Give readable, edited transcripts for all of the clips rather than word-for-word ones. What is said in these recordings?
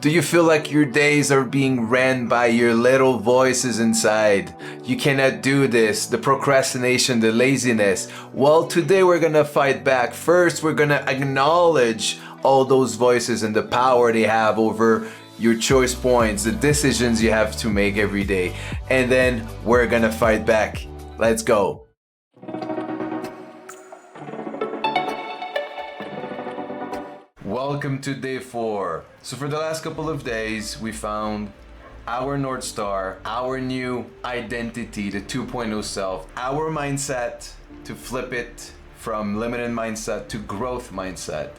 Do you feel like your days are being ran by your little voices inside? You cannot do this, the procrastination, the laziness. Well, today we're gonna fight back. First, we're gonna acknowledge all those voices and the power they have over your choice points, the decisions you have to make every day. And then we're gonna fight back. Let's go. Welcome to day 4. So for the last couple of days, we found our North Star, our new identity, the 2.0 self, our mindset to flip it from limited mindset to growth mindset,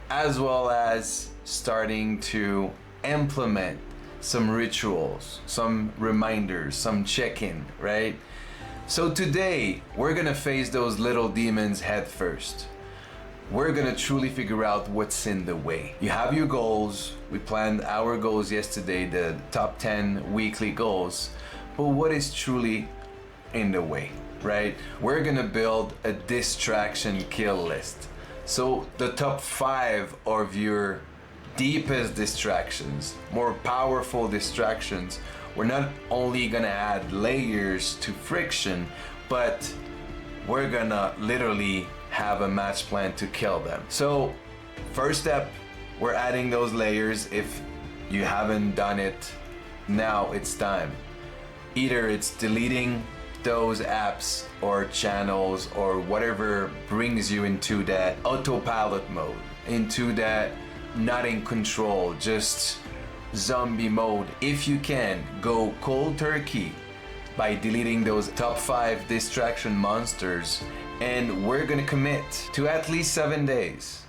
as well as starting to implement some rituals, some reminders, some check-in, right? So today, we're gonna face those little demons head first. We're gonna truly figure out what's in the way. You have your goals. We planned our goals yesterday, the top 10 weekly goals. But what is truly in the way, right? We're gonna build a distraction kill list. So the top 5 of your deepest distractions, more powerful distractions, we're not only gonna add layers to friction, but we're gonna literally have a match plan to kill them. So first step, we're adding those layers. If you haven't done it, now it's time. Either it's deleting those apps or channels or whatever brings you into that autopilot mode, into that not in control, just zombie mode. If you can, go cold turkey by deleting those top 5 distraction monsters. And we're gonna commit to at least 7 days,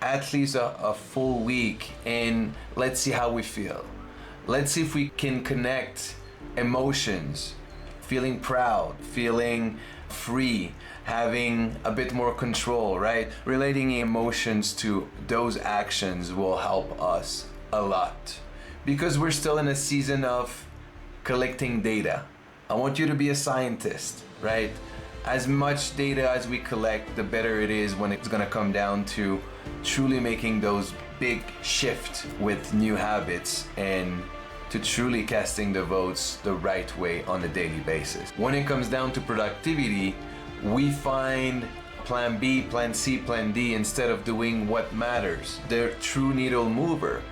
at least a full week, and let's see how we feel. Let's see if we can connect emotions, feeling proud, feeling free, having a bit more control, right? Relating emotions to those actions will help us a lot because we're still in a season of collecting data. I want you to be a scientist, right? As much data as we collect, the better it is when it's gonna come down to truly making those big shifts with new habits and to truly casting the votes the right way on a daily basis. When it comes down to productivity, we find plan B, plan C, plan D instead of doing what matters, the true needle mover.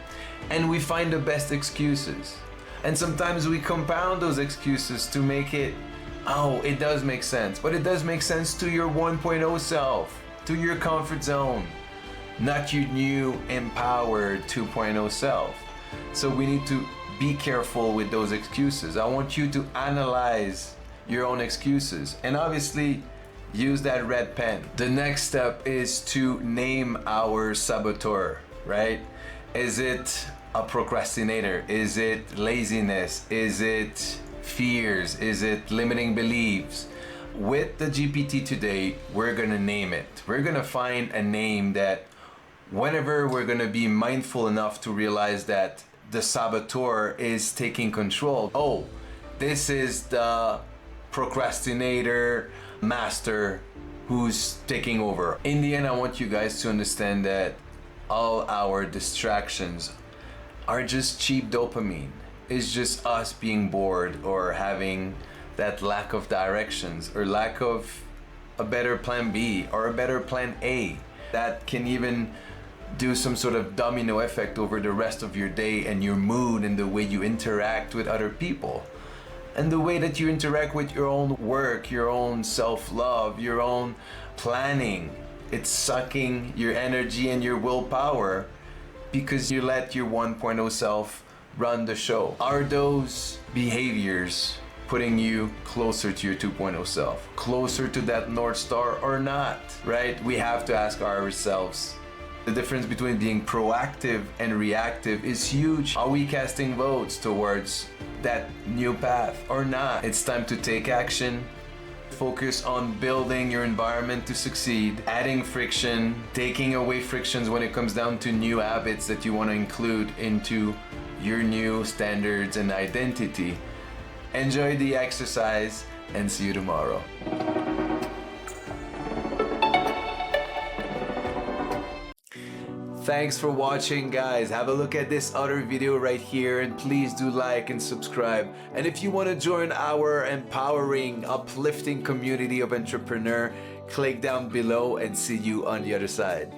And we find the best excuses. And sometimes we compound those excuses to make it, oh, it does make sense, but it does make sense to your 1.0 self, to your comfort zone, not your new empowered 2.0 self. So we need to be careful with those excuses. I want you to analyze your own excuses and obviously use that red pen. The next step is to name our saboteur, right? Is it a procrastinator? Is it laziness? Is it fears? Is it limiting beliefs? With the GPT today, we're gonna name it. We're gonna find a name that whenever we're gonna be mindful enough to realize that the saboteur is taking control. Oh, this is the procrastinator master who's taking over. In the end, I want you guys to understand that all our distractions are just cheap dopamine. It's just us being bored or having that lack of directions or lack of a better plan B or a better plan A that can even do some sort of domino effect over the rest of your day and your mood and the way you interact with other people and the way that you interact with your own work, your own self-love, your own planning. It's sucking your energy and your willpower because you let your 1.0 self run the show. Are those behaviors putting you closer to your 2.0 self, closer to that North Star or not, right? We have to ask ourselves. The difference between being proactive and reactive is huge. Are we casting votes towards that new path or not? It's time to take action. Focus on building your environment to succeed, adding friction, taking away frictions when it comes down to new habits that you want to include into your new standards and identity. Enjoy the exercise and see you tomorrow. Thanks for watching, guys. Have a look at this other video right here, and please do like and subscribe. And if you want to join our empowering, uplifting community of entrepreneur, click down below and see you on the other side.